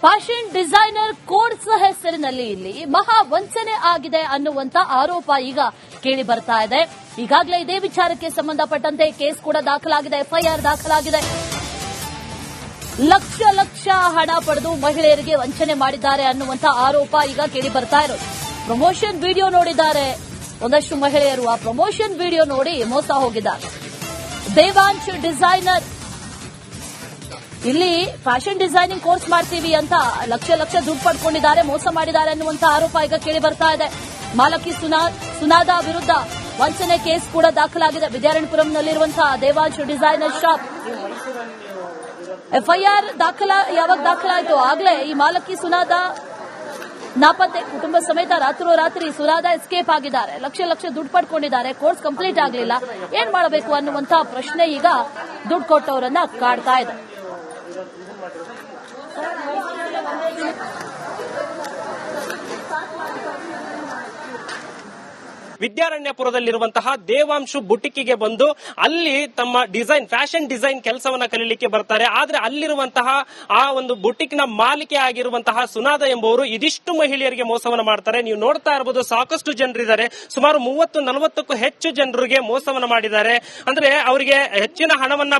Fashion designer course ಹೆಸರಿನಲ್ಲಿ ಇಲ್ಲಿ ಮಹಾ ವಂಚನೆ ಆಗಿದೆ ಅನ್ನುವಂತ ಆರೋಪ ಈಗ ಕೇಳಿ ಬರ್ತಾ ಇದೆ. ಈಗಾಗಲೇ ಇದೇ ವಿಚಾರಕ್ಕೆ ಸಂಬಂಧಪಟ್ಟಂತೆ ಕೇಸ್ ಕೂಡ ದಾಖಲಾಗಿದೆ, ಎಫ್ಐಆರ್ ದಾಖಲಾಗಿದೆ. ಲಕ್ಷ ಲಕ್ಷ ಹಣ ಪಡೆದು ಮಹಿಳೆಯರಿಗೆ ವಂಚನೆ ಮಾಡಿದ್ದಾರೆ ಅನ್ನುವಂತ ಆರೋಪ ಈಗ ಕೇಳಿ ಬರ್ತಾ ಇರೋದು. ಪ್ರಮೋಷನ್ ವಿಡಿಯೋ ನೋಡಿದ್ದಾರೆ ಒಂದಷ್ಟು ಮಹಿಳೆಯರು, ಆ ಪ್ರಮೋಷನ್ ವಿಡಿಯೋ ನೋಡಿ ಮೋಸ ಹೋಗಿದ್ದಾರೆ. ದೇವಾಂಶ್ ಡಿಸೈನರ್ ಇಲ್ಲಿ ಫ್ಯಾಷನ್ ಡಿಸೈನಿಂಗ್ ಕೋರ್ಸ್ ಮಾಡ್ತೀವಿ ಅಂತ ಲಕ್ಷ ಲಕ್ಷ ದುಡ್ಡು ಪಡ್ಕೊಂಡಿದ್ದಾರೆ, ಮೋಸ ಮಾಡಿದ್ದಾರೆ ಅನ್ನುವಂತ ಆರೋಪ ಈಗ ಕೇಳಿ ಬರ್ತಾ ಇದೆ. ಮಾಲಕಿ ಸುನಾದಾ ವಿರುದ್ಧ ವಂಚನೆ ಕೇಸ್ ಕೂಡ ದಾಖಲಾಗಿದೆ. ವಿದ್ಯಾರಣ್ಯಪುರಂನಲ್ಲಿರುವಂತಹ ದೇವಾಂಶ್ ಡಿಸೈನರ್ ಶಾಪ್ ಎಫ್ಐಆರ್ ಯಾವಾಗ ದಾಖಲಾಯಿತು ಆಗಲೇ ಈ ಮಾಲಕಿ ಸುನಾದಾ ನಾಪತ್ತೆ, ಕುಟುಂಬ ಸಮೇತ ರಾತ್ರೋರಾತ್ರಿ ಸುನಾದಾ ಎಸ್ಕೇಪ್ ಆಗಿದ್ದಾರೆ. ಲಕ್ಷ ಲಕ್ಷ ದುಡ್ಡು ಪಡ್ಕೊಂಡಿದ್ದಾರೆ, ಕೋರ್ಸ್ ಕಂಪ್ಲೀಟ್ ಆಗಲಿಲ್ಲ, ಏನ್ ಮಾಡಬೇಕು ಅನ್ನುವಂತ ಪ್ರಶ್ನೆ ಈಗ ದುಡ್ಡು ಕೊಟ್ಟವರನ್ನ ಕಾಡ್ತಾ ಇದೆ. ವಿದ್ಯಾರಣ್ಯಪುರದಲ್ಲಿರುವಂತಹ ದೇವಾಂಶು ಬುಟಿಕ್ಗೆ ಬಂದು ಅಲ್ಲಿ ತಮ್ಮ ಡಿಸೈನ್ ಫ್ಯಾಷನ್ ಡಿಸೈನ್ ಕೆಲಸವನ್ನ ಕಲಿಯಲಿಕ್ಕೆ ಬರ್ತಾರೆ. ಆದ್ರೆ ಅಲ್ಲಿರುವಂತಹ ಆ ಒಂದು ಬುಟಿಕ್ ನ ಮಾಲಿಕೆ ಆಗಿರುವಂತಹ ಸುನಾದಾ ಎಂಬುವರು ಇದಿಷ್ಟು ಮಹಿಳೆಯರಿಗೆ ಮೋಸವನ್ನ ಮಾಡ್ತಾರೆ. ನೀವು ನೋಡ್ತಾ ಇರಬಹುದು, ಸಾಕಷ್ಟು ಜನರಿದ್ದಾರೆ, ಸುಮಾರು 30-40ಕ್ಕೂ ಹೆಚ್ಚು ಜನರಿಗೆ ಮೋಸವನ್ನ ಮಾಡಿದ್ದಾರೆ. ಅಂದ್ರೆ ಅವರಿಗೆ ಹೆಚ್ಚಿನ ಹಣವನ್ನ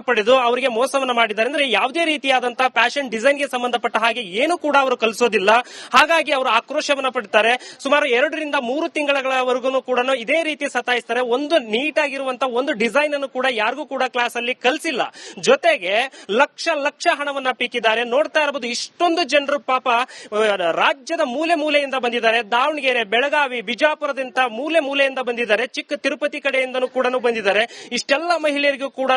ಪಡೆದು ಅವರಿಗೆ ಮೋಸವನ್ನ ಮಾಡಿದ್ದಾರೆ. ಅಂದ್ರೆ ಯಾವುದೇ ರೀತಿಯಾದಂತಹ ಫ್ಯಾಷನ್ ಡಿಸೈನ್ ಗೆ ಸಂಬಂಧಪಟ್ಟ ಹಾಗೆ ಏನು ಕೂಡ ಅವರು ಕಲಿಸೋದಿಲ್ಲ. ಹಾಗಾಗಿ ಅವರು ಆಕ್ರೋಶವನ್ನ ಪಡ್ತಾರೆ. ಸುಮಾರು 2-3 ತಿಂಗಳವರೆಗೂ ಕೂಡ ಇದೇ ರೀತಿ ಸತಾಯಿಸ್ತಾರೆ. ಒಂದು ನೀಟ್ ಆಗಿರುವಂತಹ ಒಂದು ಡಿಸೈನ್ ಅನ್ನು ಕೂಡ ಯಾರಿಗೂ ಕೂಡ ಕ್ಲಾಸ್ ಅಲ್ಲಿ ಕಲಿಸಿಲ್ಲ. ಜೊತೆಗೆ ಲಕ್ಷ ಲಕ್ಷ ಹಣವನ್ನ ಪೀಕಿದ್ದಾರೆ. ನೋಡ್ತಾ ಇರಬಹುದು, ಇಷ್ಟೊಂದು ಜನರು ಪಾಪ ರಾಜ್ಯದ ಮೂಲೆ ಮೂಲೆಯಿಂದ ಬಂದಿದ್ದಾರೆ. ದಾವಣಗೆರೆ, ಬೆಳಗಾವಿ, ಬಿಜಾಪುರದಿಂದ ಮೂಲೆ ಮೂಲೆಯಿಂದ ಬಂದಿದ್ದಾರೆ. ಚಿಕ್ಕ ತಿರುಪತಿ ಕಡೆಯಿಂದನೂ ಕೂಡ ಬಂದಿದ್ದಾರೆ. ಇಷ್ಟೆಲ್ಲ ಮಹಿಳೆಯರಿಗೂ ಕೂಡ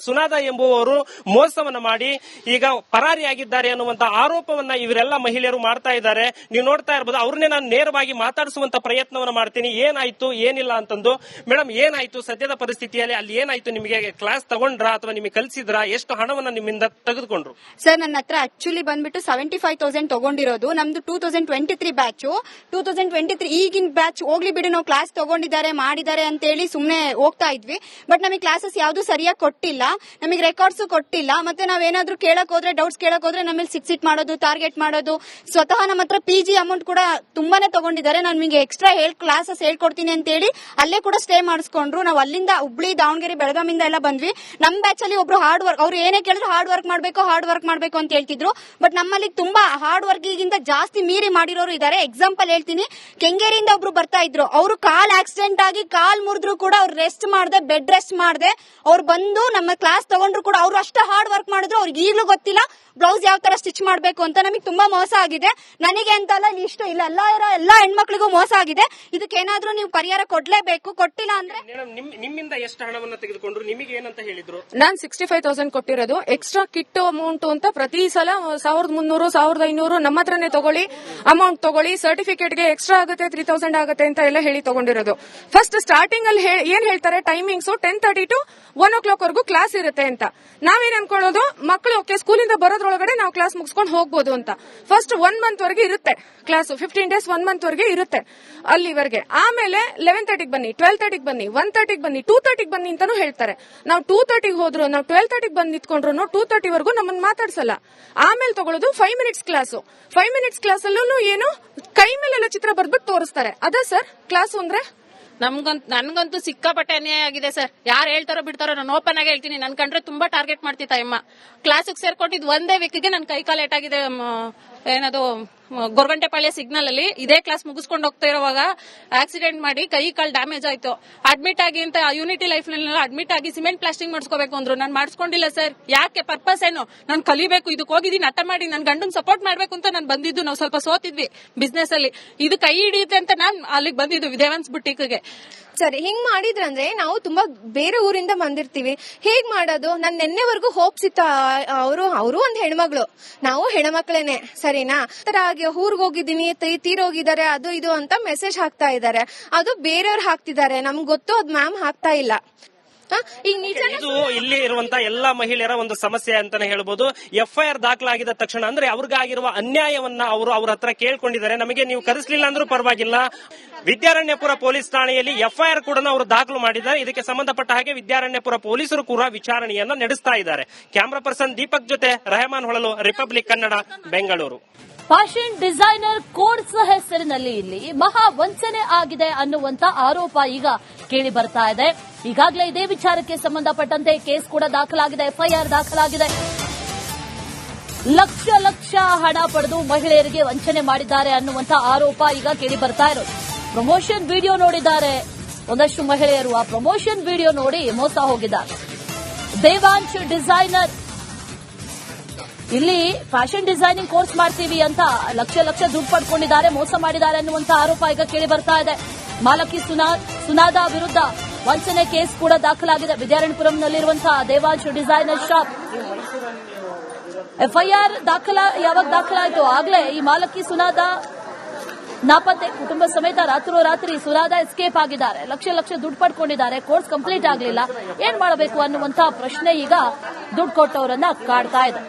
ಸುನಾದಾ ಎಂಬುವವರು ಮೋಸವನ್ನ ಮಾಡಿ ಈಗ ಪರಾರಿಯಾಗಿದ್ದಾರೆ ಅನ್ನುವಂತ ಆರೋಪವನ್ನ ಇವರೆಲ್ಲ ಮಹಿಳೆಯರು ಮಾಡ್ತಾ ಇದ್ದಾರೆ. ನೀವು ನೋಡ್ತಾ ಇರಬಹುದು, ಅವ್ರನ್ನೇ ನಾನು ನೇರವಾಗಿ ಮಾತಾಡಿಸುವಂತ ಪ್ರಯತ್ನವನ್ನ ಮಾಡ್ತೀನಿ. ಏನಾಯ್ತು ಏನಿಲ್ಲ ಅಂತಂದು. ಮೇಡಮ್, ಏನಾಯ್ತು ಸದ್ಯದ ಪರಿಸ್ಥಿತಿಯಲ್ಲಿ? ಅಲ್ಲಿ ಏನಾಯ್ತು? ನಿಮಗೆ ಕ್ಲಾಸ್ ತಗೊಂಡ್ರಾ ಅಥವಾ ನಿಮಗೆ ಕಲಿಸಿದ್ರಾ? ಎಷ್ಟು ಹಣವನ್ನ ನಿಮ್ಮಿಂದ ತೆಗೆದುಕೊಂಡ್ರು? ಸರ್, ನನ್ನ ಹತ್ರ ಆಕ್ಚುಲಿ ಬಂದ್ಬಿಟ್ಟು 75,000 ತಗೊಂಡಿರೋದು. ನಮ್ದು 2023 ಬ್ಯಾಚ್. 2023 ಈಗಿನ ಬ್ಯಾಚ್ ಹೋಗ್ಲಿ ಬಿಡು, ನಾವು ಕ್ಲಾಸ್ ತಗೊಂಡಿದ್ದಾರೆ ಮಾಡಿದ್ದಾರೆ ಅಂತ ಹೇಳಿ ಸುಮ್ನೆ ಹೋಗ್ತಾ ಇದ್ವಿ. ಬಟ್ ನಮಗೆ ಕ್ಲಾಸಸ್ ಯಾವ್ದು ಸರಿಯಾಗಿ ಕೊಟ್ಟಿಲ್ಲ, ನಮಗೆ ರೆಕಾರ್ಡ್ಸ್ ಕೊಟ್ಟಿಲ್ಲ. ಮತ್ತೆ ನಾವೇನಾದ್ರೂ ಕೇಳಕ್ ಹೋದ್ರೆ, ಡೌಟ್ಸ್ ಕೇಳಕ್ ಹೋದ್ರೆ ನಮಗೆ ಸಿಟ್ ಮಾಡೋದು, ಟಾರ್ಗೆಟ್ ಮಾಡೋದು. ಸ್ವತಃ ನಮ್ಮ ಹತ್ರ PG ಅಮೌಂಟ್ ಕೂಡ ತುಂಬಾನೇ ತಗೊಂಡಿದ್ದಾರೆ. ನಾನು ನಿಮಗೆ ಎಕ್ಸ್ಟ್ರಾ ಕ್ಲಾಸಸ್ ಹೇಳ್ಕೊಡ್ತೀನಿ ಅಂತ ಹೇಳಿ ಅಲ್ಲೇ ಕೂಡ ಸ್ಟೇ ಮಾಡಿಸ್ಕೊಂಡ್ರು. ನಾವು ಅಲ್ಲಿಂದ ಹುಬ್ಳಿ, ದಾವಣಗೆರೆ, ಬೆಳಗಾವಿಂದ ಎಲ್ಲ ಬಂದ್ವಿ. ನಮ್ ಬ್ಯಾಚ್ ಅಲ್ಲಿ ಒಬ್ರು ಹಾರ್ಡ್ ವರ್ಕ್, ಅವ್ರು ಏನೇ ಕೇಳಿದ್ರು ಹಾರ್ಡ್ ವರ್ಕ್ ಮಾಡ್ಬೇಕು ಅಂತ ಹೇಳ್ತಿದ್ರು. ಬಟ್ ನಮ್ಮಲ್ಲಿ ತುಂಬಾ ಹಾರ್ಡ್ ವರ್ಕ್ ಗಿಂತ ಜಾಸ್ತಿ ಮೀರಿ ಮಾಡಿರೋರು ಇದಾರೆ. ಎಕ್ಸಾಂಪಲ್ ಹೇಳ್ತೀನಿ, ಕೆಂಗೇರಿಯಿಂದ ಒಬ್ರು ಬರ್ತಾ ಇದ್ರು. ಅವರು ಕಾಲ್ ಆಕ್ಸಿಡೆಂಟ್ ಆಗಿ ಕಾಲ್ ಮುರಿದ್ರು ಕೂಡ ಅವ್ರು ಬೆಡ್ ರೆಸ್ಟ್ ಮಾಡದೆ ಅವ್ರು ಬಂದು ನಮ್ಮ ಕ್ಲಾಸ್ ತಗೊಂಡ್ರು ಕೂಡ ಅವ್ರು ಅಷ್ಟು ಹಾರ್ಡ್ ವರ್ಕ್ ಮಾಡಿದ್ರು. ಅವ್ರಿಗೆ ಈಗಲೂ ಗೊತ್ತಿಲ್ಲ ಬ್ಲೌಸ್ ಯಾವ ತರ ಸ್ಟಿಚ್ ಮಾಡ್ಬೇಕು ಅಂತ. ನಮಗೆ ತುಂಬಾ ಮೋಸ ಆಗಿದೆ. ನನಗೆ ಅಂತಲ್ಲ, ಇಷ್ಟು ಇಲ್ಲ, ಎಲ್ಲಾ ಹೆಣ್ಮಕ್ಳಿಗೂ ಮೋಸ ಆಗಿದೆ. ಇದಕ್ಕೇನಾದ್ರೂ ನೀವು ಪರಿಹಾರ ಕೊಡ್ಲೇಬೇಕು. ಕೊಟ್ಟಿಲ್ಲ ಅಂದ್ರೆ ನಿಮ್ಮಿಂದ ಎಷ್ಟು ಹಣವನ್ನ ತೆಗೆದುಕೊಂಡ್ರು? ನಿಮಗೆ ಏನಂತ ಹೇಳಿದ್ರು? ನಾನ್ 65,000 ಕೊಟ್ಟಿರೋದು. ಎಕ್ಸ್ಟ್ರಾ ಕಿಟ್ ಅಮೌಂಟ್ ಅಂತ ಪ್ರತಿ ಸಲ 1,300, 1,500 ನಮ್ಮ ಹತ್ರನೇ ತಗೊಳ್ಳಿ, ಅಮೌಂಟ್ ತಗೊಳ್ಳಿ, ಸರ್ಟಿಫಿಕೇಟ್ಗೆ ಎಕ್ಸ್ಟ್ರಾ ಆಗುತ್ತೆ 3,000 ಆಗುತ್ತೆ ಅಂತ ಎಲ್ಲ ಹೇಳಿ ತಗೊಂಡಿರೋದು. ಫಸ್ಟ್ ಸ್ಟಾರ್ಟಿಂಗ್ ಅಲ್ಲಿ ಏನ್ ಹೇಳ್ತಾರೆ, ಟೈಮಿಂಗ್ಸ್ 10:30 to 1 o'clock ವರೆಗೂ ಕ್ಲಾಸ್ ಇರುತ್ತೆ ಅಂತ. ನಾವೇನ್ ಅನ್ಕೊಳ್ಳೋದು, ಮಕ್ಕಳು ಓಕೆ ಸ್ಕೂಲಿಂದ ಬರೋದ್ರೊಳಗಡೆ ನಾವು ಕ್ಲಾಸ್ ಮುಗಿಸ್ಕೊಂಡು ಹೋಗ್ಬೋದು ಅಂತ. ಫಸ್ಟ್ 1 month ವರೆಗೆ ಇರುತ್ತೆ ಕ್ಲಾಸ್, 15 days 1 month ವರೆಗೆ ಇರುತ್ತೆ ಅಲ್ಲಿವರೆಗೆ. ಆಮೇಲೆ 11:30 ಬನ್ನಿ, 12:30 ಬನ್ನಿ, 1:30 ಬನ್ನಿ, 2:30 ಬನ್ನಿ ಅಂತಾನು ಹೇಳ್ತಾರೆ. ನಾವು 2:30 ಹೋದ್ರು, ನಾವು 12:30 ಬಂದು ನಿಂತ್ಕೊಂಡ್ರು 2:30 ವರೆಗೂ ನಮ್ಮನ್ನ ಮಾತಾಡ್ಸಲ್ಲ. ಆಮೇಲೆ ತಗೊಳ್ಳೋದು 5 minutes ಕ್ಲಾಸ್. 5 minutes ಕ್ಲಾಸ್ ಅಲ್ಲೂ ಏನು ಕೈ ಮೇಲೆಲ್ಲ ಚಿತ್ರ ಬರ್ಬಿಟ್ಟು ತೋರಿಸ್ತಾರೆ. ಅದ ಸರ್ ಕ್ಲಾಸ್ ಅಂದ್ರೆ? ನನ್ಗಂತೂ ಸಿಕ್ಕಾಪಟ್ಟೆ ಅನ್ಯಾಯ ಆಗಿದೆ ಸರ್. ಯಾರು ಹೇಳ್ತಾರೋ ಬಿಡ್ತಾರೋ, ನಾನು ಓಪನ್ ಆಗಿ ಹೇಳ್ತೀನಿ. ನನ್ ಕಂಡ್ರೆ ತುಂಬಾ ಟಾರ್ಗೆಟ್ ಮಾಡ್ತಿತ್ತ ಅಮ್ಮ. ಕ್ಲಾಸಿಗೆ ಸೇರ್ಕೊಂಡಿದ್ ಒಂದೇ ವೀಕ್ಗೆ ನನ್ ಕೈ ಕಾಲು ಏಟಾಗಿದೆ. ಏನದು ಗೊರಗಂಟೆಪಾಳ್ಯ ಸಿಗ್ನಲ್ ಅಲ್ಲಿ ಇದೇ ಕ್ಲಾಸ್ ಮುಗಿಸ್ಕೊಂಡು ಹೋಗ್ತಾ ಇರುವಾಗ ಆಕ್ಸಿಡೆಂಟ್ ಮಾಡಿ ಕೈ ಕಾಲು ಡ್ಯಾಮೇಜ್ ಆಯ್ತು. ಅಡ್ಮಿಟ್ ಆಗಿ ಅಂತ ಯೂನಿಟಿ ಲೈಫ್ ನಲ್ಲಿ ಅಡ್ಮಿಟ್ ಆಗಿ ಸಿಮೆಂಟ್ ಪ್ಲಾಸ್ಟಿಂಗ್ ಮಾಡಿಸ್ಕೋಬೇಕು ಅಂದ್ರು. ನಾನು ಮಾಡಿಸ್ಕೊಂಡಿಲ್ಲ ಸರ್. ಯಾಕೆ? ಪರ್ಪಸ್ ಏನು? ನಾನು ಕಲಿಬೇಕು, ಇದಕ್ಕೆ ಹೋಗಿದ್ದೀನಿ, ಅಟ ಮಾಡಿ ನನ್ ಗಂಡನ್ ಸಪೋರ್ಟ್ ಮಾಡ್ಬೇಕು ಅಂತ ನಾನು ಬಂದಿದ್ದು. ನಾವು ಸ್ವಲ್ಪ ಸೋತಿದ್ವಿ ಬಿಸ್ನೆಸ್ ಅಲ್ಲಿ, ಇದು ಕೈ ಹಿಡಿಯುತ್ತೆ ಅಂತ ನಾನು ಅಲ್ಲಿಗೆ ಬಂದಿದ್ದು ದೇವಾಂಶ್ ಬುಟಿಕ್ಗೆ. ಸರಿ, ಹಿಂಗ್ ಮಾಡಿದ್ರಂದ್ರೆ ನಾವು ತುಂಬಾ ಬೇರೆ ಊರಿಂದ ಬಂದಿರ್ತೀವಿ. ಹೇಗ್ ಮಾಡೋದು? ನನ್ ನೆನ್ನೆವರೆಗೂ ಹೋಪ್ಸ್ ಇತ್ತು. ಅವರು ಒಂದ್ ಹೆಣ್ಮಗಳು, ನಾವು ಹೆಣ್ಮಕ್ಳೇನೆ, ಸರಿನಾ? ಊರ್ಗ್ ಹೋಗಿದ್ದೀನಿ, ತೀರೋಗಿದ್ದಾರೆ, ಅದು ಇದು ಅಂತ ಮೆಸೇಜ್ ಹಾಕ್ತಾ ಇದಾರೆ. ಅದು ಬೇರೆಯವ್ರು ಹಾಕ್ತಿದ್ದಾರೆ, ನಮ್ಗೆ ಗೊತ್ತು, ಅದ್ ಮ್ಯಾಮ್ ಹಾಕ್ತಾ ಇಲ್ಲ. ಈಗ ನಿಜ ಇದು ಇಲ್ಲಿ ಇರುವಂತ ಎಲ್ಲಾ ಮಹಿಳೆಯರ ಒಂದು ಸಮಸ್ಯೆ ಅಂತಾನೆ ಹೇಳ್ಬೋದು. FIR ದಾಖಲಾಗಿದ ತಕ್ಷಣ ಅಂದ್ರೆ ಅವ್ರಿಗಾಗಿರುವ ಅನ್ಯಾಯವನ್ನ ಅವರು ಅವ್ರ ಹತ್ರ ಕೇಳ್ಕೊಂಡಿದ್ದಾರೆ. ನಮಗೆ ನೀವು ಕರೆಸಲಿಲ್ಲ ಅಂದ್ರೂ ಪರವಾಗಿಲ್ಲ, ವಿದ್ಯಾರಣ್ಯಪುರ ಪೊಲೀಸ್ ಠಾಣೆಯಲ್ಲಿ FIR ಕೂಡ ಅವರು ದಾಖಲು ಮಾಡಿದ್ದಾರೆ. ಇದಕ್ಕೆ ಸಂಬಂಧಪಟ್ಟ ಹಾಗೆ ವಿದ್ಯಾರಣ್ಯಪುರ ಪೊಲೀಸರು ಕೂಡ ವಿಚಾರಣೆಯನ್ನ ನಡೆಸ್ತಾ ಇದ್ದಾರೆ. ಕ್ಯಾಮರಾ ಪರ್ಸನ್ ದೀಪಕ್ ಜೊತೆ Rehman Holalu, Republic Kannada, Bengaluru. Fashion designer course ಹೆಸರಿನಲ್ಲಿ ಇಲ್ಲಿ ಮಹಾ ವಂಚನೆ ಆಗಿದೆ ಅನ್ನುವಂತ ಆರೋಪ ಈಗ ಕೇಳಿ ಬರ್ತಾ ಇದೆ. ಈಗಾಗಲೇ ಇದೇ ವಿಚಾರಕ್ಕೆ ಸಂಬಂಧಪಟ್ಟಂತೆ ಕೇಸ್ ಕೂಡ ದಾಖಲಾಗಿದೆ, FIR ದಾಖಲಾಗಿದೆ. ಲಕ್ಷ ಲಕ್ಷ ಹಣ ಪಡೆದು ಮಹಿಳೆಯರಿಗೆ ವಂಚನೆ ಮಾಡಿದ್ದಾರೆ ಅನ್ನುವಂತ ಆರೋಪ ಈಗ ಕೇಳಿ ಬರ್ತಾ ಇರೋದು. ಪ್ರಮೋಷನ್ ವಿಡಿಯೋ ನೋಡಿದ್ದಾರೆ ಒಂದಷ್ಟು ಮಹಿಳೆಯರು. ಆ ಪ್ರಮೋಷನ್ ವಿಡಿಯೋ ನೋಡಿ ಮೋಸ ಹೋಗಿದ್ದಾರೆ. ದೇವಾಂಶ್ ಡಿಸೈನರ್ ಇಲ್ಲಿ ಫ್ಯಾಷನ್ ಡಿಸೈನಿಂಗ್ ಕೋರ್ಸ್ ಮಾಡ್ತೀವಿ ಅಂತ ಲಕ್ಷ ಲಕ್ಷ ದುಡ್ಡು ಪಡ್ಕೊಂಡಿದ್ದಾರೆ, ಮೋಸ ಮಾಡಿದ್ದಾರೆ ಅನ್ನುವಂತ ಆರೋಪ ಈಗ ಕೇಳಿ ಬರ್ತಾ ಇದೆ. ಮಾಲಕಿ ಸುನಾದಾ ವಿರುದ್ಧ ವಂಚನೆ ಕೇಸ್ ಕೂಡ ದಾಖಲಾಗಿದೆ. ವಿದ್ಯಾರಣ್ಯಪುರಂನಲ್ಲಿರುವಂತಹ ದೇವಾಂಶ್ ಡಿಸೈನರ್ ಶಾಪ್ FIR ಯಾವಾಗ ದಾಖಲಾಯಿತು ಆಗಲೇ ಈ ಮಾಲಕಿ ಸುನಾದಾ ನಾಪತ್ತೆ. ಕುಟುಂಬ ಸಮೇತ ರಾತ್ರೋರಾತ್ರಿ ಸುನಾದಾ ಎಸ್ಕೇಪ್ ಆಗಿದ್ದಾರೆ. ಲಕ್ಷ ಲಕ್ಷ ದುಡ್ಡು ಪಡ್ಕೊಂಡಿದ್ದಾರೆ, ಕೋರ್ಸ್ ಕಂಪ್ಲೀಟ್ ಆಗಲಿಲ್ಲ, ಏನ್ ಮಾಡಬೇಕು ಅನ್ನುವಂತ ಪ್ರಶ್ನೆ ಈಗ ದುಡ್ಡು ಕೊಟ್ಟವರನ್ನ ಕಾಡ್ತಾ ಇದೆ.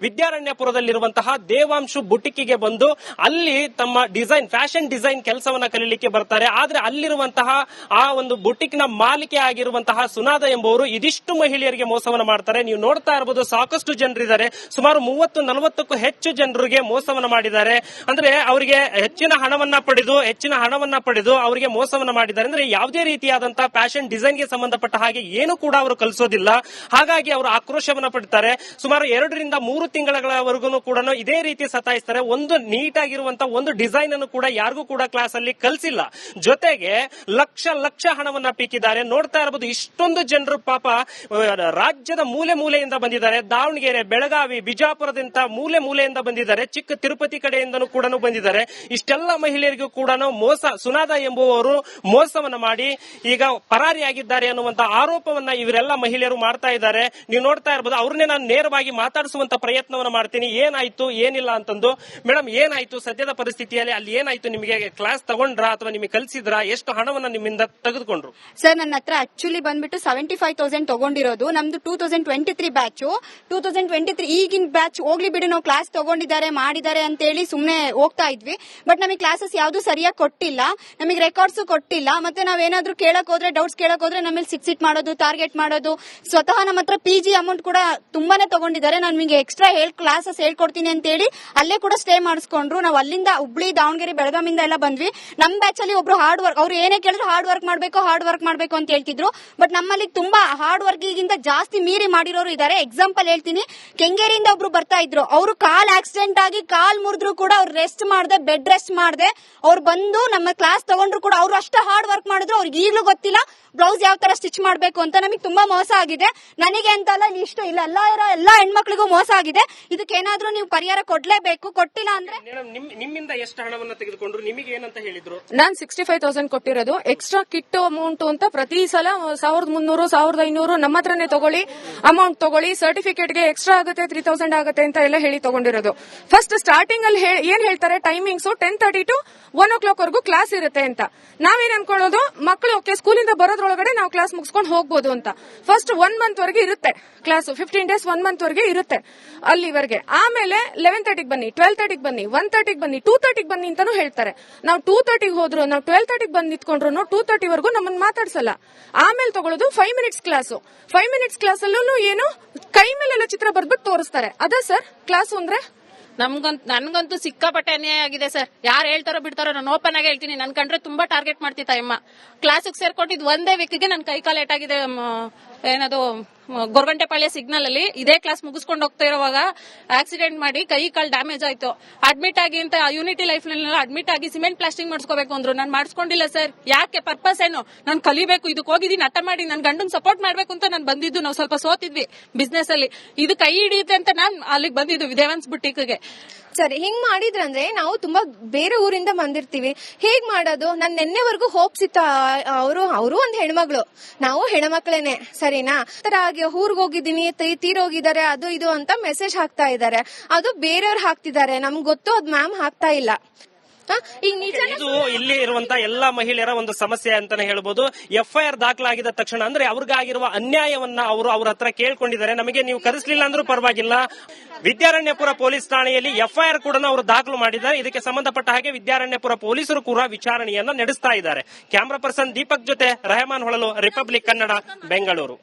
ವಿದ್ಯಾರಣ್ಯಪುರದಲ್ಲಿರುವಂತಹ ದೇವಾಂಶು ಬುಟಿಕ್ಕಿಗೆ ಬಂದು ಅಲ್ಲಿ ತಮ್ಮ ಡಿಸೈನ್ ಫ್ಯಾಷನ್ ಡಿಸೈನ್ ಕೆಲಸವನ್ನ ಕಲಿಲಿಕ್ಕೆ ಬರ್ತಾರೆ. ಆದ್ರೆ ಅಲ್ಲಿರುವಂತಹ ಆ ಒಂದು ಬುಟಿಕ್ ನ ಮಾಲಿಕೆ ಆಗಿರುವಂತಹ ಸುನಾದ ಎಂಬುವರು ಇದಿಷ್ಟು ಮಹಿಳೆಯರಿಗೆ ಮೋಸವನ್ನ ಮಾಡ್ತಾರೆ. ನೀವು ನೋಡ್ತಾ ಇರಬಹುದು, ಸಾಕಷ್ಟು ಜನರಿದ್ದಾರೆ, ಸುಮಾರು 30-40ಕ್ಕೂ ಹೆಚ್ಚು ಜನರಿಗೆ ಮೋಸವನ್ನ ಮಾಡಿದ್ದಾರೆ. ಅಂದ್ರೆ ಅವರಿಗೆ ಹೆಚ್ಚಿನ ಹಣವನ್ನ ಪಡೆದು ಅವರಿಗೆ ಮೋಸವನ್ನ ಮಾಡಿದ್ದಾರೆ. ಅಂದ್ರೆ ಯಾವುದೇ ರೀತಿಯಾದಂತಹ ಫ್ಯಾಷನ್ ಡಿಸೈನ್ ಗೆ ಸಂಬಂಧಪಟ್ಟ ಹಾಗೆ ಏನು ಕೂಡ ಅವರು ಕಲಿಸೋದಿಲ್ಲ. ಹಾಗಾಗಿ ಅವರು ಆಕ್ರೋಶವನ್ನ ಪಡ್ತಾರೆ. ಸುಮಾರು 2-3 ತಿಂಗಳವರೆಗೂ ಕೂಡ ಇದೇ ರೀತಿ ಸತಾಯಿಸ್ತಾರೆ. ಒಂದು ನೀಟ್ ಆಗಿರುವಂತಹ ಒಂದು ಡಿಸೈನ್ ಅನ್ನು ಕೂಡ ಯಾರಿಗೂ ಕೂಡ ಕ್ಲಾಸ್ ಅಲ್ಲಿ ಕಲಿಸಿಲ್ಲ. ಜೊತೆಗೆ ಲಕ್ಷ ಲಕ್ಷ ಹಣವನ್ನ ಪೀಕಿದ್ದಾರೆ. ನೋಡ್ತಾ ಇರಬಹುದು, ಇಷ್ಟೊಂದು ಜನರು ಪಾಪ ರಾಜ್ಯದ ಮೂಲೆ ಮೂಲೆಯಿಂದ ಬಂದಿದ್ದಾರೆ. ದಾವಣಗೆರೆ, ಬೆಳಗಾವಿ, ಬಿಜಾಪುರದಿಂದ ಮೂಲೆಯಿಂದ ಬಂದಿದ್ದಾರೆ. ಚಿಕ್ಕ ತಿರುಪತಿ ಕಡೆಯಿಂದನೂ ಕೂಡ ಬಂದಿದ್ದಾರೆ. ಇಷ್ಟೆಲ್ಲ ಮಹಿಳೆಯರಿಗೂ ಕೂಡ ಸುನಾದಾ ಎಂಬುವವರು ಮೋಸವನ್ನ ಮಾಡಿ ಈಗ ಪರಾರಿಯಾಗಿದ್ದಾರೆ ಅನ್ನುವಂತ ಆರೋಪವನ್ನ ಇವರೆಲ್ಲ ಮಹಿಳೆಯರು ಮಾಡ್ತಾ ಇದ್ದಾರೆ. ನೀವು ನೋಡ್ತಾ ಇರಬಹುದು, ಅವ್ರನ್ನೇ ನಾನು ನೇರವಾಗಿ ಮಾತಾಡಿಸುವಂತ ಪ್ರಯತ್ನವನ್ನ ಮಾಡ್ತೀನಿ. ಏನಾಯ್ತು ಏನಿಲ್ಲ ಅಂತಂದು. ಮೇಡಮ್, ಏನಾಯ್ತು ಸದ್ಯದ ಪರಿಸ್ಥಿತಿಯಲ್ಲಿ? ಅಲ್ಲಿ ಏನಾಯ್ತು? ನಿಮಗೆ ಕ್ಲಾಸ್ ತಗೊಂಡ್ರಾ ಅಥವಾ ನಿಮಗೆ ಕಲಿಸಿದ್ರಾ? ಎಷ್ಟು ಹಣವನ್ನ ನಿಮ್ಮಿಂದ ತೆಗೆದುಕೊಂಡ್ರು? ಸರ್, ನನ್ನ ಹತ್ರ ಆಕ್ಚುಲಿ ಬಂದ್ಬಿಟ್ಟು 75,000 ತಗೊಂಡಿರೋದು. ನಮ್ದು 2023 ಬ್ಯಾಚ್. 2023 ಈಗಿನ ಬ್ಯಾಚ್ ಹೋಗ್ಲಿ ಬಿಡು, ನಾವು ಕ್ಲಾಸ್ ತಗೊಂಡಿದ್ದಾರೆ ಮಾಡಿದ್ದಾರೆ ಅಂತ ಹೇಳಿ ಸುಮ್ನೆ ಹೋಗ್ತಾ ಇದ್ವಿ. ಬಟ್ ನಮಗೆ ಕ್ಲಾಸಸ್ ಯಾವ್ದು ಸರಿಯಾಗಿ ಕೊಟ್ಟಿಲ್ಲ, ನಮಗೆ ರೆಕಾರ್ಡ್ಸ್ ಕೊಟ್ಟಿಲ್ಲ. ಮತ್ತೆ ನಾವೇನಾದ್ರೂ ಕೇಳಕ್ ಹೋದ್ರೆ, ಡೌಟ್ಸ್ ಕೇಳಕ್ ಹೋದ್ರೆ ನಮ್ಮಲ್ಲಿ ಸಿಟ್ ಮಾಡೋದು, ಟಾರ್ಗೆಟ್ ಮಾಡೋದು. ಸ್ವತಃ ನಮ್ಮ ಹತ್ರ PG ಅಮೌಂಟ್ ಕೂಡ ತುಂಬಾನೇ ತಗೊಂಡಿದ್ದಾರೆ. ನಾನು ನಿಮಗೆ ಎಕ್ಸ್ಟ್ರಾ ಕ್ಲಾಸಸ್ ಹೇಳ್ಕೊಡ್ತೀನಿ ಅಂತ ಹೇಳಿ ಅಲ್ಲೇ ಕೂಡ ಸ್ಟೇ ಮಾಡಿಸ್ಕೊಂಡ್ರು. ನಾವು ಅಲ್ಲಿಂದ ಹುಬ್ಳಿ, ದಾವಣಗೆರೆ, ಬೆಳಗಾವಿಂದ ಎಲ್ಲ ಬಂದ್ವಿ. ನಮ್ ಬ್ಯಾಚ್ ಅಲ್ಲಿ ಒಬ್ರು ಹಾರ್ಡ್ ವರ್ಕ್, ಅವ್ರು ಏನೇ ಕೇಳಿದ್ರು ಹಾರ್ಡ್ ವರ್ಕ್ ಮಾಡ್ಬೇಕು ಅಂತ ಹೇಳ್ತಿದ್ರು. ಬಟ್ ನಮ್ಮಲ್ಲಿ ತುಂಬಾ ಹಾರ್ಡ್ ವರ್ಕಿಗಿಂತ ಜಾಸ್ತಿ ಮೀರಿ ಮಾಡಿರೋರು ಇದ್ದಾರೆ. ಎಕ್ಸಾಂಪಲ್ ಹೇಳ್ತೀನಿ, ಕೆಂಗೇರಿಯಿಂದ ಒಬ್ರು ಬರ್ತಾ ಇದ್ರು. ಅವರು ಕಾಲ್ ಆಕ್ಸಿಡೆಂಟ್ ಆಗಿ ಕಾಲ್ ಮುರಿದ್ರು ಕೂಡ ಅವ್ರು ರೆಸ್ಟ್ ಮಾಡದೆ, ಬೆಡ್ ರೆಸ್ಟ್ ಮಾಡದೆ ಅವ್ರು ಬಂದು ನಮ್ಮ ಕ್ಲಾಸ್ ತಗೊಂಡ್ರು ಕೂಡ ಅವ್ರು ಅಷ್ಟು ಹಾರ್ಡ್ ವರ್ಕ್ ಮಾಡಿದ್ರು. ಅವ್ರಿಗೆ ಈಗಲೂ ಗೊತ್ತಿಲ್ಲ ಬ್ಲೌಸ್ ಯಾವ ತರ ಸ್ಟಿಚ್ ಮಾಡ್ಬೇಕು ಅಂತ. ನಮಗೆ ತುಂಬಾ ಮೋಸ ಆಗಿದೆ. ನನಗೆ ಅಂತಲ್ಲ, ಇಷ್ಟ ಇಲ್ಲ, ಎಲ್ಲಾ ಹೆಣ್ಮಕ್ಳಿಗೂ ಮೋಸ ಆಗಿದೆ. ಇದಕ್ಕೇನಾದ್ರೂ ನೀವು ಪರಿಹಾರ ಕೊಡ್ಲೇಬೇಕು. ಕೊಟ್ಟಿಲ್ಲ ಅಂದ್ರೆ ನಿಮ್ಮಿಂದ ಎಷ್ಟು ಹಣವನ್ನ ತೆಗೆದುಕೊಂಡ್ರು? ನಿಮಗೆ ಏನಂತ ಹೇಳಿದ್ರು? ನಾನ್ 65,000 ಕೊಟ್ಟಿರೋದು. ಎಕ್ಸ್ಟ್ರಾ ಕಿಟ್ ಅಮೌಂಟ್ ಅಂತ ಪ್ರತಿ ಸಲ 1,300, 1,500 ನಮ್ಮ ಹತ್ರನೇ ತಗೊಳ್ಳಿ, ಅಮೌಂಟ್ ತಗೊಳ್ಳಿ, ಸರ್ಟಿಫಿಕೇಟ್ಗೆ ಎಕ್ಸ್ಟ್ರಾ ಆಗುತ್ತೆ, 3,000 ಆಗುತ್ತೆ ಅಂತ ಎಲ್ಲ ಹೇಳಿ ತಗೊಂಡಿರೋದು. ಫಸ್ಟ್ ಸ್ಟಾರ್ಟಿಂಗ್ ಅಲ್ಲಿ ಏನ್ ಹೇಳ್ತಾರೆ, ಟೈಮಿಂಗ್ಸ್ 10:30 to 1 o'clock ವರೆಗೂ ಕ್ಲಾಸ್ ಇರುತ್ತೆ ಅಂತ. ನಾವೇನ್ ಅನ್ಕೊಳ್ಳೋದು, ಮಕ್ಕಳು ಓಕೆ ಸ್ಕೂಲಿಂದ ಬರೋದ್ರೊಳಗಡೆ ನಾವು ಕ್ಲಾಸ್ ಮುಗಿಸ್ಕೊಂಡು ಹೋಗ್ಬೋದು ಅಂತ. ಫಸ್ಟ್ 1 month ವರೆಗೆ ಇರುತ್ತೆ ಕ್ಲಾಸ್, 15 days 1 month ವರೆಗೆ ಇರುತ್ತೆ ಅಲ್ಲಿವರೆಗೆ. ಆಮೇಲೆ 11:30 ಬನ್ನಿ, 12:30 ಬನ್ನಿ, 1:30 ಬನ್ನಿ, 2:30 ಬನ್ನಿ ಅಂತಾನು ಹೇಳ್ತಾರೆ. ನಾವು 2:30 ಹೋದ್ರು, ನಾವು 12:30 ಬಂದು ನಿಂತ್ಕೊಂಡ್ರು 2:30 ವರೆಗೂ ನಮ್ಮನ್ನ ಮಾತಾಡ್ಸಲ್ಲ. ಆಮೇಲೆ ತಗೊಳ್ಳೋದು 5 minutes ಕ್ಲಾಸ್. 5 minutes ಕ್ಲಾಸ್ ಅಲ್ಲೂ ಏನು ಕೈ ಮೇಲೆಲ್ಲ ಚಿತ್ರ ಬರ್ಬಿಟ್ಟು ತೋರಿಸ್ತಾರೆ. ಅದ ಸರ್ ಕ್ಲಾಸ್ ಅಂದ್ರೆ? ನನ್ಗಂತೂ ಸಿಕ್ಕಾಪಟ್ಟೆ ಅನ್ಯಾಯ ಆಗಿದೆ ಸರ್. ಯಾರು ಹೇಳ್ತಾರೋ ಬಿಡ್ತಾರೋ, ನಾನು ಓಪನ್ ಆಗಿ ಹೇಳ್ತೀನಿ. ನನ್ ಕಂಡ್ರೆ ತುಂಬಾ ಟಾರ್ಗೆಟ್ ಮಾಡ್ತಿತ್ತ ಅಮ್ಮ. ಕ್ಲಾಸಿಗೆ ಸೇರ್ಕೊಂಡಿದ್ ಒಂದೇ ವೀಕ್ಗೆ ನನ್ ಕೈ ಕಾಲು ಏಟಾಗಿದೆ. ಏನದು ಗೊರಗಂಟೆಪಾಳ್ಯ ಸಿಗ್ನಲ್ ಅಲ್ಲಿ ಇದೇ ಕ್ಲಾಸ್ ಮುಗಿಸ್ಕೊಂಡು ಹೋಗ್ತಾ ಇರುವಾಗ ಆಕ್ಸಿಡೆಂಟ್ ಮಾಡಿ ಕೈ ಕಾಲು ಡ್ಯಾಮೇಜ್ ಆಯ್ತು. ಅಡ್ಮಿಟ್ ಆಗಿ ಅಂತ ಯೂನಿಟಿ ಲೈಫ್ ನಲ್ಲಿ ಅಡ್ಮಿಟ್ ಆಗಿ ಸಿಮೆಂಟ್ ಪ್ಲಾಸ್ಟಿಂಗ್ ಮಾಡಿಸ್ಕೋಬೇಕು ಅಂದ್ರು. ನಾನು ಮಾಡಿಸ್ಕೊಂಡಿಲ್ಲ ಸರ್. ಯಾಕೆ? ಪರ್ಪಸ್ ಏನು? ನಾನು ಕಲಿಬೇಕು, ಇದಕ್ಕೆ ಹೋಗಿದ್ದೀನಿ, ಹಠ ಮಾಡಿ ನನ್ನ ಗಂಡನ್ ಸಪೋರ್ಟ್ ಮಾಡ್ಬೇಕು ಅಂತ ನಾನು ಬಂದಿದ್ದು. ನಾವು ಸ್ವಲ್ಪ ಸೋತಿದ್ವಿ ಬಿಸ್ನೆಸ್ ಅಲ್ಲಿ, ಇದು ಕೈ ಹಿಡಿಯುತ್ತೆ ಅಂತ ನಾನು ಅಲ್ಲಿಗೆ ಬಂದಿದ್ದು ದೇವಾಂಶ್ ಬುಟಿಕ್ಗೆ. ಸರಿ, ಹಿಂಗ್ ಮಾಡಿದ್ರಂದ್ರೆ ನಾವು ತುಂಬಾ ಬೇರೆ ಊರಿಂದ ಬಂದಿರ್ತೀವಿ. ಹೇಗ್ ಮಾಡೋದು? ನನ್ ನೆನ್ನೆವರೆಗೂ ಹೋಪ್ಸ್ ಇತ್ತ. ಅವರು ಒಂದು ಹೆಣ್ಮಗಳು, ನಾವು ಹೆಣ್ಮಕ್ಳೇನೆ, ಸರಿ ಸರಿನಾ? ಊರ್ಗ್ ಹೋಗಿದ್ದೀನಿ, ತೀರೋಗಿದ್ದಾರೆ, ಅದು ಇದು ಅಂತ ಮೆಸೇಜ್ ಹಾಕ್ತಾ ಇದ್ದಾರೆ. ಅದು ಬೇರೆಯವ್ರು ಹಾಕ್ತಿದ್ದಾರೆ, ನಮ್ಗೆ ಗೊತ್ತು, ಅದ್ ಮ್ಯಾಮ್ ಹಾಕ್ತಾ ಇಲ್ಲ. ಈಗ ನಿಜ ಇದು ಇಲ್ಲಿ ಇರುವಂತಹ ಎಲ್ಲಾ ಮಹಿಳೆಯರ ಒಂದು ಸಮಸ್ಯೆ ಅಂತಾನೆ ಹೇಳ್ಬೋದು. FIR ದಾಖಲಾಗಿದ ತಕ್ಷಣ ಅಂದ್ರೆ ಅವ್ರಿಗಾಗಿರುವ ಅನ್ಯಾಯವನ್ನ ಅವರು ಅವ್ರ ಹತ್ರ ಕೇಳ್ಕೊಂಡಿದ್ದಾರೆ. ನಮಗೆ ನೀವು ಕರೆಸಲಿಲ್ಲ ಅಂದ್ರೂ ಪರವಾಗಿಲ್ಲ, ವಿದ್ಯಾರಣ್ಯಪುರ ಪೊಲೀಸ್ ಠಾಣೆಯಲ್ಲಿ FIR ಕೂಡ ಅವರು ದಾಖಲು ಮಾಡಿದ್ದಾರೆ. ಇದಕ್ಕೆ ಸಂಬಂಧಪಟ್ಟ ಹಾಗೆ ವಿದ್ಯಾರಣ್ಯಪುರ ಪೊಲೀಸರು ಕೂಡ ವಿಚಾರಣೆಯನ್ನ ನಡೆಸ್ತಾ ಇದ್ದಾರೆ. ಕ್ಯಾಮರಾ ಪರ್ಸನ್ ದೀಪಕ್ ಜೊತೆ ರೆಹಮಾನ್ ಹೊಳಲು, ರಿಪಬ್ಲಿಕ್ ಕನ್ನಡ, ಬೆಂಗಳೂರು.